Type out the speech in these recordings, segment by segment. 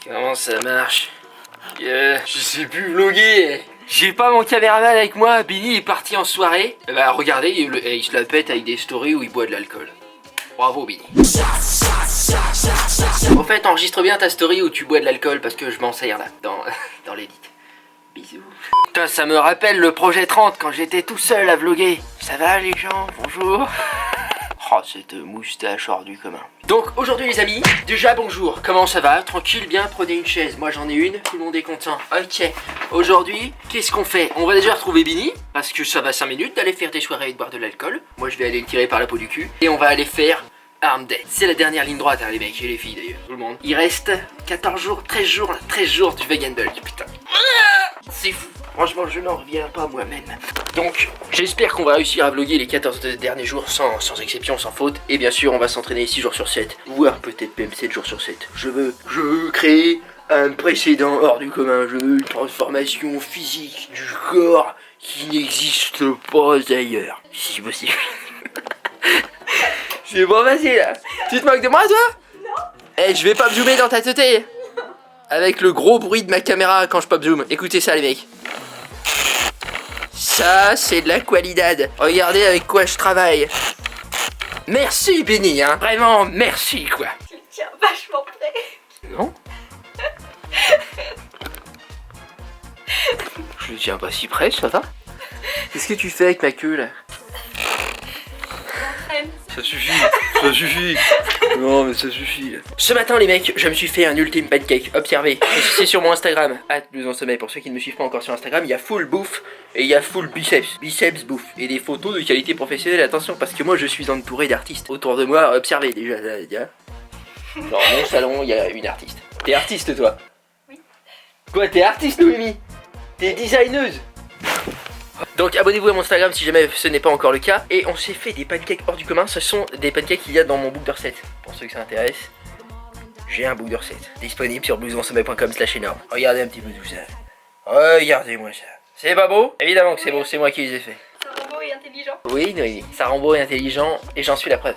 Comment ça marche? Je sais plus vlogger. J'ai pas mon caméraman avec moi. Billy est parti en soirée. Bah regardez, il se la pète avec des stories où il boit de l'alcool. Bravo Billy. Au fait, enregistre bien ta story où tu bois de l'alcool parce que je m'en sers là, dans l'édit. Bisous. Putain, ça me rappelle le projet 30 quand j'étais tout seul à vlogger. Ça va les gens? Bonjour. Oh, cette moustache hors du commun. Donc aujourd'hui les amis, déjà bonjour, comment ça va? Tranquille, bien, prenez une chaise, moi j'en ai une, tout le monde est content. Ok, aujourd'hui, qu'est-ce qu'on fait? On va déjà retrouver Bini, parce que ça va 5 minutes d'aller faire des soirées et de boire de l'alcool. Moi je vais aller le tirer par la peau du cul. Et on va aller faire Armed Dead. C'est la dernière ligne droite, hein, les mecs et les filles d'ailleurs, tout le monde. Il reste 14 jours, 13 jours, là, 13 jours du Vegan Bulk, putain. C'est fou. Franchement, je n'en reviens pas moi-même. Donc, j'espère qu'on va réussir à vlogger les 14 derniers jours sans exception, sans faute. Et bien sûr, on va s'entraîner 6 jours sur 7, voire peut-être même 7 jours sur 7. Je veux créer un précédent hors du commun. Je veux une transformation physique du corps qui n'existe pas ailleurs. Si possible. C'est pas facile, là. Tu te moques de moi, toi? Non. Eh, je vais pas me zoomer dans ta tête. Avec le gros bruit de ma caméra quand je pop zoom. Écoutez ça, les mecs. Ça, c'est de la qualidad. Regardez avec quoi je travaille. Merci, Benny, hein. Vraiment, merci, quoi. Tu le tiens vachement près. Non. Je le tiens pas si près, ça va? Qu'est-ce que tu fais avec ma queue, là? Ça suffit, ça suffit. Non mais ça suffit. Ce matin les mecs, je me suis fait un ultime pancake. Observez, c'est sur mon Instagram. @BluesOnSommeil. Pour ceux qui ne me suivent pas encore sur Instagram, il y a full bouffe et il y a full biceps. Biceps bouffe. Et des photos de qualité professionnelle. Attention parce que moi je suis entouré d'artistes. Autour de moi, observez déjà. Dans mon salon, il y a une artiste. T'es artiste toi? Oui. Quoi, t'es artiste Noémie? T'es designeuse? Donc abonnez-vous à mon Instagram si jamais ce n'est pas encore le cas. Et on s'est fait des pancakes hors du commun. Ce sont des pancakes qu'il y a dans mon book de recettes. Pour ceux que ça intéresse, j'ai un book de recettes disponible sur blouesonsommeil.com/énorme. Regardez un petit peu tout ça. Regardez-moi ça. C'est pas beau? Évidemment que c'est beau, c'est moi qui les ai fait. Ça rend beau et intelligent. Oui, Noémie, ça rend beau et intelligent et j'en suis la preuve.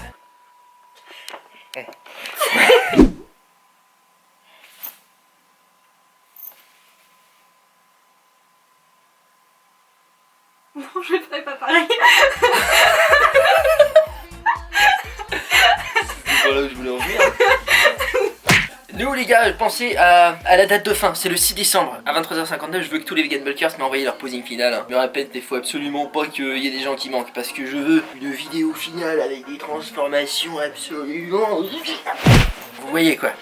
Non, je ne ferai pas pareil. C'est pas là où je voulais en venir. Nous les gars, pensez à la date de fin, c'est le 6 décembre à 23h59. Je veux que tous les Vegan Bulkers m'envoient leur posing final, hein. Je me répète, il faut absolument pas qu'il y ait des gens qui manquent parce que je veux une vidéo finale avec des transformations absolument. Vous voyez quoi.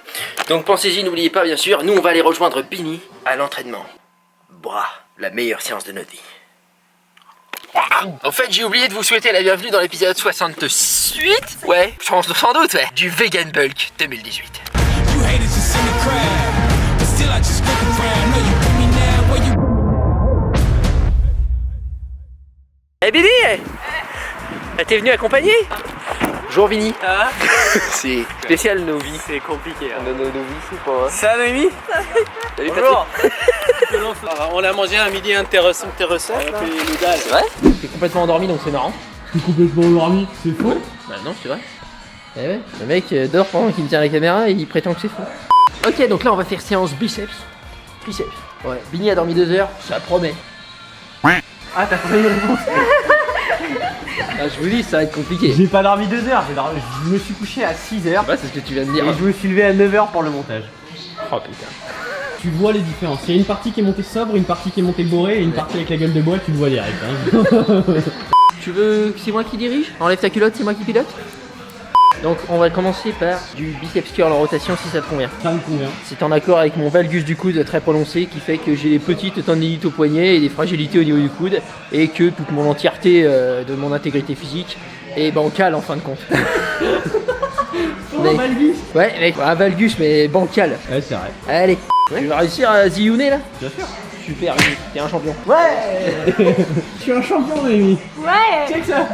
Donc pensez-y, n'oubliez pas bien sûr, nous on va aller rejoindre Bini à l'entraînement. Bra, la meilleure séance de notre vie. En fait, j'ai oublié de vous souhaiter la bienvenue dans l'épisode 68. Ouais, sans doute, ouais. Du Vegan Bulk 2018. Eh Billy, t'es venu accompagner? Bonjour Vinny. Ah. C'est spécial nos vies. C'est compliqué. Hein. Nos vies, c'est pas. Ça, Noémie? Salut Bonjour. On a mangé un midi intéressant. On a fait les dalles. C'est vrai? T'es complètement endormi donc c'est marrant. Je suis complètement endormi, c'est faux? Bah non, c'est vrai. Eh ouais, le mec dort pendant qu'il me tient la caméra et il prétend que c'est faux. Ok, donc là on va faire séance biceps. Triceps. Ouais, Bini a dormi 2 heures, ça promet. Ah, t'as pas une réponse? Ah, je vous dis, ça va être compliqué. J'ai pas dormi 2 heures, je me suis couché à 6h. Ouais, c'est ce que tu viens de dire. Et je me suis levé à 9h pour le montage. Oh putain. Tu vois les différences. Il y a une partie qui est montée sobre, une partie qui est montée bourrée et une partie avec la gueule de bois, tu le vois direct. Hein. Tu veux que c'est moi qui dirige? Enlève ta culotte, c'est moi qui pilote? Donc on va commencer par du biceps curl en rotation si ça te convient. Ça me convient. C'est en accord avec mon valgus du coude très prononcé qui fait que j'ai des petites tendinites au poignet et des fragilités au niveau du coude et que toute mon entièreté de mon intégrité physique est bancale en fin de compte. Un valgus. Ouais mec, un valgus mais bancal. Ouais, c'est vrai. Allez, tu vas réussir à ziyouner là? Bien sûr. Super, t'es un champion. Ouais. Je suis un champion, Noémie. Ouais. Check ça.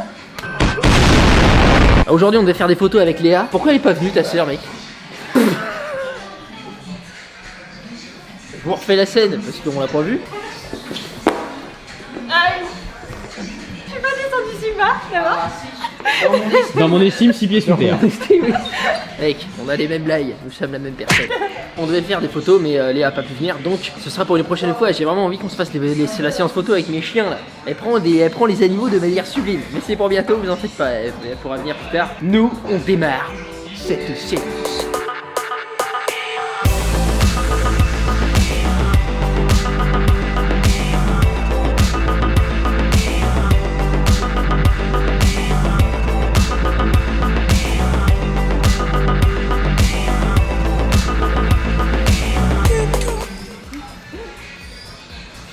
Aujourd'hui on devait faire des photos avec Léa. Pourquoi elle est pas venue ta sœur mec? Je vous refais la scène parce qu'on l'a pas vue. Aïe. Je suis pas descendue si bas, d'abord. Dans mon estime, 6 pieds sous terre. Mec, on a les mêmes blagues, nous sommes la même personne. On devait faire des photos, mais Léa a pas pu venir, donc ce sera pour une prochaine fois. J'ai vraiment envie qu'on se fasse la séance photo avec mes chiens là. Elle prend les animaux de manière sublime. Mais c'est pour bientôt, vous en faites pas, elle pourra venir plus tard. Nous, on démarre cette séance.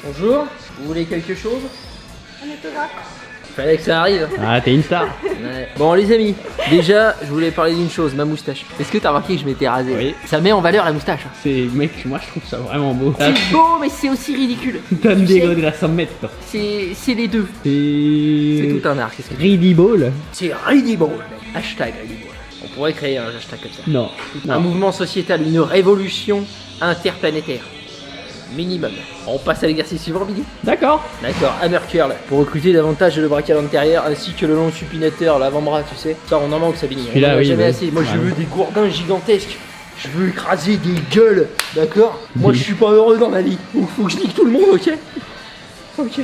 Bonjour, vous voulez quelque chose? Un autographe. Fallait que ça arrive. Ah, t'es une star. Ouais. Bon les amis, déjà je voulais parler d'une chose, ma moustache. Est-ce que t'as remarqué que je m'étais rasé? Oui. Ça met en valeur la moustache. C'est, mec, moi je trouve ça vraiment beau. C'est beau mais c'est aussi ridicule. T'as une dégo de la 100 mètres. C'est les deux. C'est C'est tout un art. Qu'est-ce que Ridiball. c'est ridicule. Hashtag ridicule. On pourrait créer un hashtag comme ça. Non. Un mouvement sociétal, une révolution interplanétaire. Minimum. On passe à l'exercice suivant, Billy. D'accord. D'accord, hammer curl. Pour recruter davantage le brachial antérieur ainsi que le long supinateur, l'avant-bras, tu sais. Ça, on en manque, ça, Billy. On Celui-là, en a oui, jamais oui. assez. Moi, je Ouais. veux des gourdins gigantesques. Je veux écraser des gueules, d'accord? Moi, je suis pas heureux dans ma vie. Faut que je nique tout le monde, ok? Ok.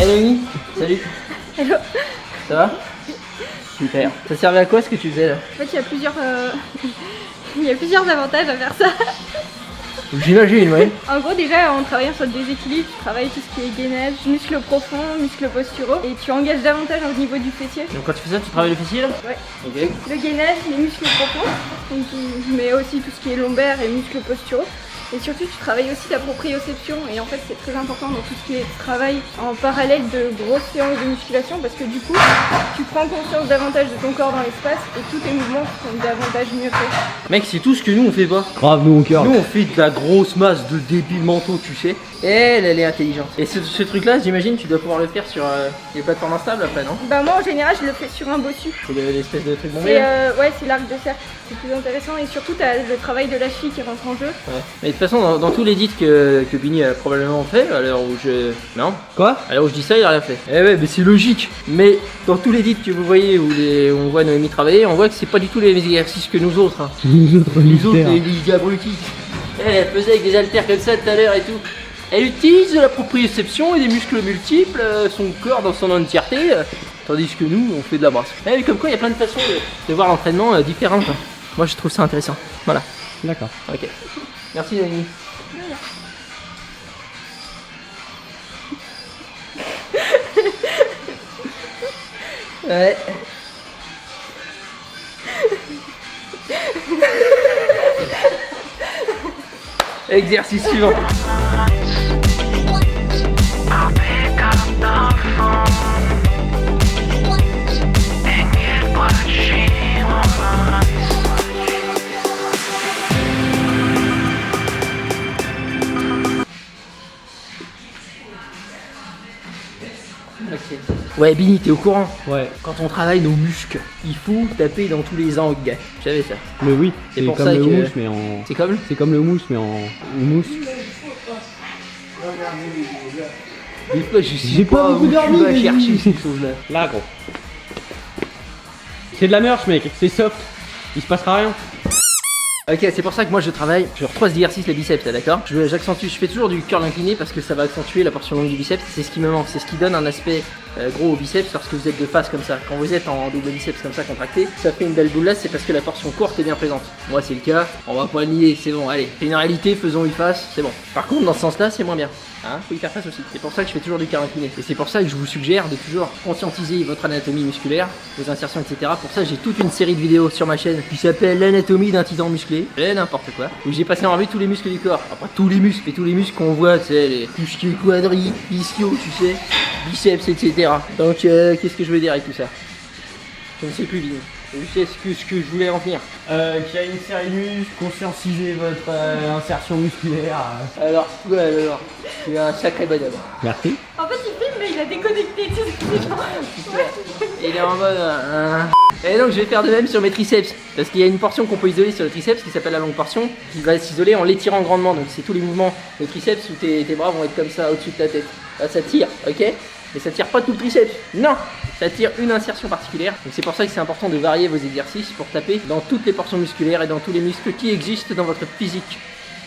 Hello, Amy. Salut. Hello. Ça va? Super. Ça servait à quoi ce que tu faisais là? En fait, il y a plusieurs, il y a plusieurs avantages à faire ça. J'imagine, ouais. En gros, déjà, en travaillant sur le déséquilibre, tu travailles tout ce qui est gainage, muscles profonds, muscles posturaux, et tu engages davantage au niveau du fessier. Donc quand tu fais ça, tu travailles le fessier là? Ouais. Ok. Le gainage, les muscles profonds, donc, mais aussi tout ce qui est lombaire et muscles posturaux. Et surtout, tu travailles aussi ta proprioception, et en fait, c'est très important dans tout ce qui est travail en parallèle de grosses séances de musculation, parce que du coup, tu prends conscience davantage de ton corps dans l'espace, et tous tes mouvements sont davantage mieux faits. Mec, c'est tout ce que nous on fait pas. Grave, nous on cœur. Nous on fait de la grosse masse de débiles mentaux, tu sais. Elle est intelligente. Et ce truc là, j'imagine, tu dois pouvoir le faire sur les plateformes instables après, non? Bah moi, en général, je le fais sur un bossu. C'est l'espèce de truc bombé. C'est là. ouais, c'est l'arc de cercle, c'est plus intéressant, et surtout, t'as le travail de la cheville qui rentre en jeu. Ouais. Mais de toute façon, dans tous les edits que Bini a probablement fait, à l'heure où je. Non? Quoi? À l'heure où je dis ça, il a rien fait. Eh ouais, mais c'est logique. Mais dans tous les edits que vous voyez où on voit Noémie travailler, on voit que c'est pas du tout les mêmes exercices que nous autres. Hein. Nous autres Les autres, lifters. les abrutis. Elle faisait avec des haltères comme ça tout à l'heure et tout. Elle utilise de la proprioception et des muscles multiples, son corps dans son entièreté, tandis que nous, on fait de la brasse. Eh, comme quoi, il y a plein de façons de voir l'entraînement différentes. Hein. Moi, je trouve ça intéressant. Voilà. D'accord. Ok. Merci, Noémie. Ouais. Exercice suivant. Ok. Ouais, Bini, t'es au courant? Ouais. Quand on travaille nos muscles, il faut taper dans tous les angles. Je savais ça. Mais oui, C'est c'est pour comme ça le que- mousse, mais en. C'est comme? C'est comme le mousse, mais en mousse. Des fois, je sais J'ai pas beaucoup où tu dormi, vas mais chercher oui. ces choses-là. Là, gros. C'est de la merch, mec. C'est soft. Il se passera rien. Ok, c'est pour ça que moi je travaille sur 3 exercices les biceps, d'accord? J'accentue, je fais toujours du curl incliné parce que ça va accentuer la portion longue du biceps, c'est ce qui me manque, c'est ce qui donne un aspect gros au biceps lorsque vous êtes de face comme ça. Quand vous êtes en double biceps comme ça contracté, ça fait une belle boule là, c'est parce que la portion courte est bien présente. Moi c'est le cas, on va pas le nier, c'est bon, allez, c'est une réalité, faisons y face, c'est bon. Par contre dans ce sens là, c'est moins bien. Hein, faut y faire face aussi. C'est pour ça que je fais toujours du curl incliné. Et c'est pour ça que je vous suggère de toujours conscientiser votre anatomie musculaire, vos insertions, etc. Pour ça, j'ai toute une série de vidéos sur ma chaîne qui s'appelle l'anatomie d'un titan musclé. Et n'importe quoi. Où j'ai passé en revue tous les muscles du corps. Enfin, pas tous les muscles, mais tous les muscles qu'on voit, tu sais, tout ce qui est quadri, ischio, tu sais, biceps, etc. Donc, qu'est-ce que je veux dire avec tout ça? Je ne sais plus, Vini. Je sais ce que je voulais en venir. Qui a une série de muscles, conscientiser votre insertion musculaire. Alors, ouais, alors, c'est un sacré bonhomme. Merci. En fait, il filme, mais il a déconnecté. Tu sais, genre, ouais. Il est en mode... Et donc je vais faire de même sur mes triceps. Parce qu'il y a une portion qu'on peut isoler sur le triceps qui s'appelle la longue portion, qui va s'isoler en l'étirant grandement. Donc c'est tous les mouvements de triceps où tes bras vont être comme ça au-dessus de ta tête. Là ça tire, ok? Mais ça tire pas tout le triceps. Non, ça tire une insertion particulière. Donc c'est pour ça que c'est important de varier vos exercices pour taper dans toutes les portions musculaires et dans tous les muscles qui existent dans votre physique.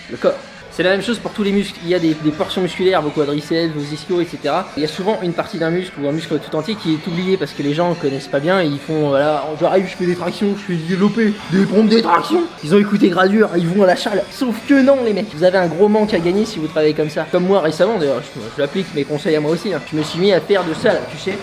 Le corps. C'est la même chose pour tous les muscles. Il y a des portions musculaires, vos quadriceps, vos ischios, etc. Il y a souvent une partie d'un muscle ou un muscle tout entier qui est oublié parce que les gens connaissent pas bien et ils font voilà, j'arrive, je fais des tractions, je fais du développé, des pompes, des tractions. Ils ont écouté Gradure, ils vont à la salle. Sauf que non les mecs, vous avez un gros manque à gagner si vous travaillez comme ça. Comme moi récemment d'ailleurs, je l'applique mes conseils à moi aussi. Hein. Je me suis mis à faire de ça là, tu sais.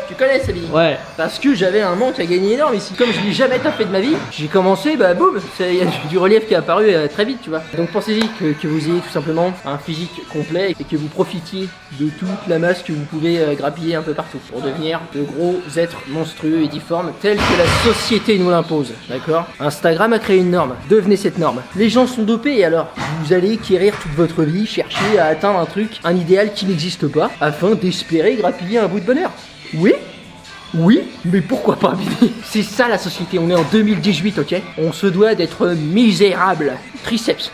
Tu connais Sabine? Ouais. Parce que j'avais un manque à gagner énorme ici. Comme je l'ai jamais tapé de ma vie, j'ai commencé, bah boum, il y a du relief qui est apparu très vite, tu vois. Donc pensez-y que vous ayez tout simplement un physique complet et que vous profitiez de toute la masse que vous pouvez grappiller un peu partout pour devenir de gros êtres monstrueux et difformes tels que la société nous l'impose, d'accord? Instagram a créé une norme, devenez cette norme. Les gens sont dopés et alors vous allez quérir toute votre vie, chercher à atteindre un truc, un idéal qui n'existe pas, afin d'espérer grappiller un bout de bonheur. Oui? Oui, mais pourquoi pas, Billy? C'est ça la société, on est en 2018, ok? On se doit d'être misérable. Triceps.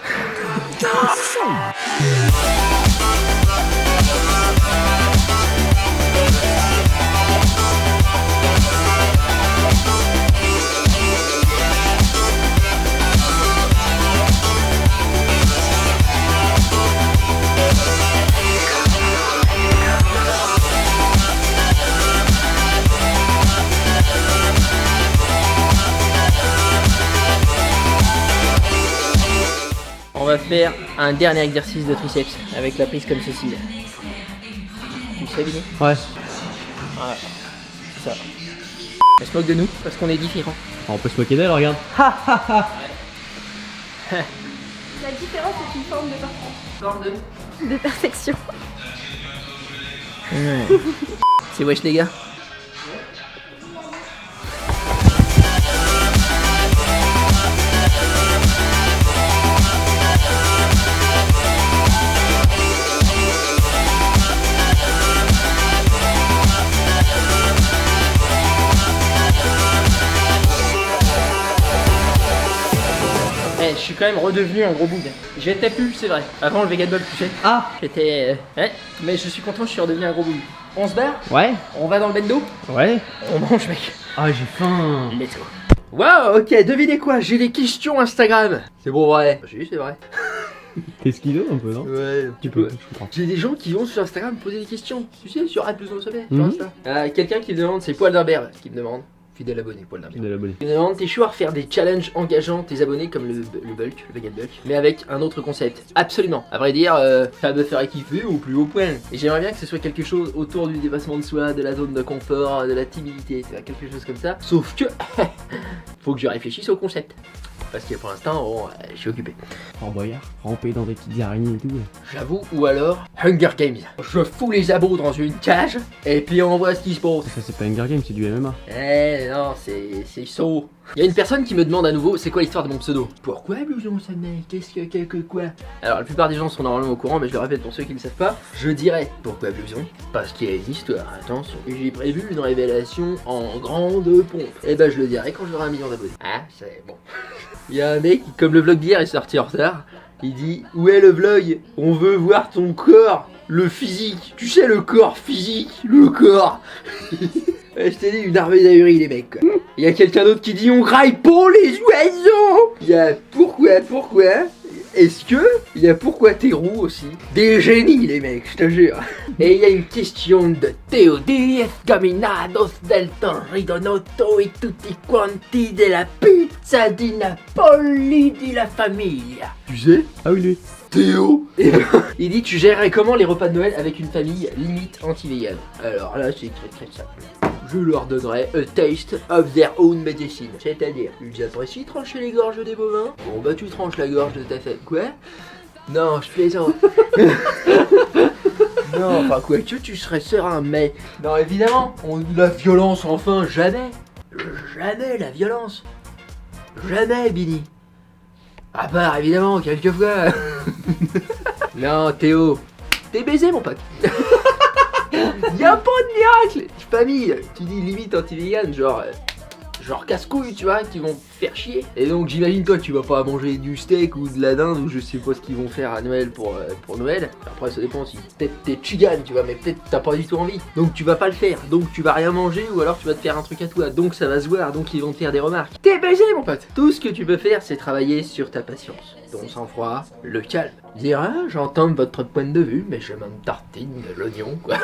On va faire un dernier exercice de triceps avec la prise comme ceci. Tu sais, Billy? Ouais. Voilà. C'est ça. Elle se moque de nous parce qu'on est différents. On peut se moquer d'elle, regarde. La différence est une forme de parcours. Forme De perfection. C'est wesh les gars. Je suis quand même redevenu un gros boug. J'étais plus, c'est vrai. Avant le vegan ball, tu sais. Ah. J'étais. Ouais. Mais je suis content, je suis redevenu un gros boug. On se barre? Ouais. On va dans le bendo? Ouais. On mange, mec. Ah, j'ai faim. Let's go. Waouh, ok, devinez quoi? J'ai des questions Instagram. C'est bon, vrai. Oui, c'est vrai. T'es skilo un peu, non? Ouais, Tu peux. Je comprends. J'ai des gens qui vont sur Instagram me poser des questions. Tu sais, sur Ad plus on le sommet, sur Mhm. Insta. Quelqu'un qui me demande, c'est Poil d'Herbert qui me demande. Fidèle abonné, Poil d'Herbert. De l'abonné. Il me demande, t'es chaud à refaire des challenges engageant tes abonnés comme le bulk, le vegan bulk, mais avec un autre concept. Absolument. À vrai dire, ça me ferait kiffer au plus haut point. Et j'aimerais bien que ce soit quelque chose autour du dépassement de soi, de la zone de confort, de la timidité, tu vois, quelque chose comme ça. Sauf que, faut que je réfléchisse au concept. Parce que pour l'instant, bon, je suis occupé. Fort Boyard, ramper dans des petites araignées et tout. J'avoue, ou alors Hunger Games. Je fous les abos dans une cage et puis on voit ce qui se passe. Ça, c'est pas Hunger Games, c'est du MMA. Eh non, c'est chaud. Il y a une personne qui me demande à nouveau, c'est quoi l'histoire de mon pseudo? Pourquoi Blouson ça mec? Qu'est-ce que quoi? Alors la plupart des gens sont normalement au courant, mais je le répète pour ceux qui ne savent pas. Je dirais pourquoi Blouson? Parce qu'il y a une histoire, attention. J'ai prévu une révélation en grande pompe. Et ben je le dirai quand j'aurai 1 million d'abonnés. Ah, c'est bon. Il y a un mec qui, comme le vlog d'hier est sorti en retard, il dit où est le vlog? On veut voir ton corps, le physique. Tu sais le corps physique, le corps. Je t'ai dit une armée d'ahuris les mecs quoi. Il y a quelqu'un d'autre qui dit on graille pour les oiseaux. Il y a pourquoi est-ce que il y a pourquoi t'es roux aussi? Des génies les mecs, je te jure. Et il y a une question de Théo Diez Caminados del Torridonotto et tutti quanti de la pizza di Napoli di la famiglia. Tu sais? Ah oui, lui. Théo. Il dit tu gérerais comment les repas de Noël avec une famille limite anti-vegan? Alors là c'est très simple. Je leur donnerai a taste of their own medicine. C'est-à-dire, ils apprécient trancher les gorges des bovins. Bon bah tu tranches la gorge de ta femme. Quoi? Non, je plaisante. Non, enfin quoi que tu serais serein, mais... Non évidemment, la violence enfin, jamais. Jamais la violence. Jamais Billy. À part évidemment, quelquefois. Non Théo, t'es baisé mon pote. Y'a pas de miracle. Famille, tu dis limite anti-vegan, genre casse-couille, tu vois, qui vont te faire chier. Et donc j'imagine toi tu vas pas manger du steak ou de la dinde ou je sais pas ce qu'ils vont faire à Noël pour Noël. Après ça dépend si peut-être t'es chigan, tu vois, mais peut-être t'as pas du tout envie. Donc tu vas pas le faire, donc tu vas rien manger ou alors tu vas te faire un truc à toi. Donc ça va se voir, donc ils vont te faire des remarques. T'es baisé mon pote. Tout ce que tu peux faire c'est travailler sur ta patience, ton sang-froid, le calme. Dire ah, j'entends votre point de vue mais je m'en tartine l'oignon quoi.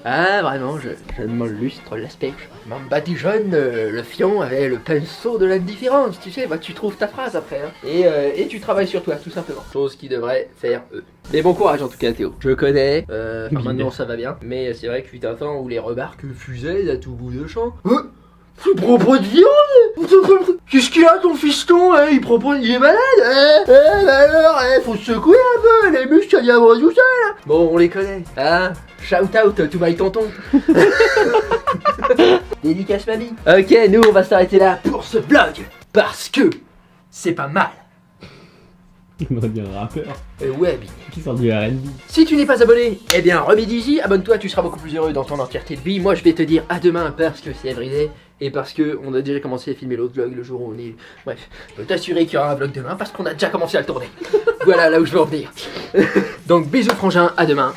Ah vraiment je m'illustre l'asperge. Je m'en badigeonne le fion avec le pinceau de l'indifférence, tu sais, bah tu trouves ta phrase après hein. Et tu travailles sur toi tout simplement. Chose qui devrait faire eux. Mais bon courage en tout cas Théo. Je connais, maintenant ça va bien. Mais c'est vrai que fut un temps où les remarques fusaient à tout bout de champ. Tu prends pas de viande? Qu'est-ce qu'il a ton fiston? Il prend pas... Il est malade? Alors, faut se secouer un peu, les muscles ça viendra tout seul. Bon, on les connaît, hein? Shout out to my tonton. Dédicace mamie. Ok, nous on va s'arrêter là pour ce vlog. Parce que c'est pas mal. On aurait dit un rappeur Ouais, Big. qui sort du R&B. Si tu n'es pas abonné, eh bien remets d'ici, abonne-toi, tu seras beaucoup plus heureux dans ton entièreté de vie. Moi je vais te dire à demain parce que c'est everyday et parce que on a déjà commencé à filmer l'autre vlog le jour où on est... Bref, je peux t'assurer qu'il y aura un vlog demain parce qu'on a déjà commencé à le tourner. Voilà là où je veux en venir. Donc bisous frangin, à demain.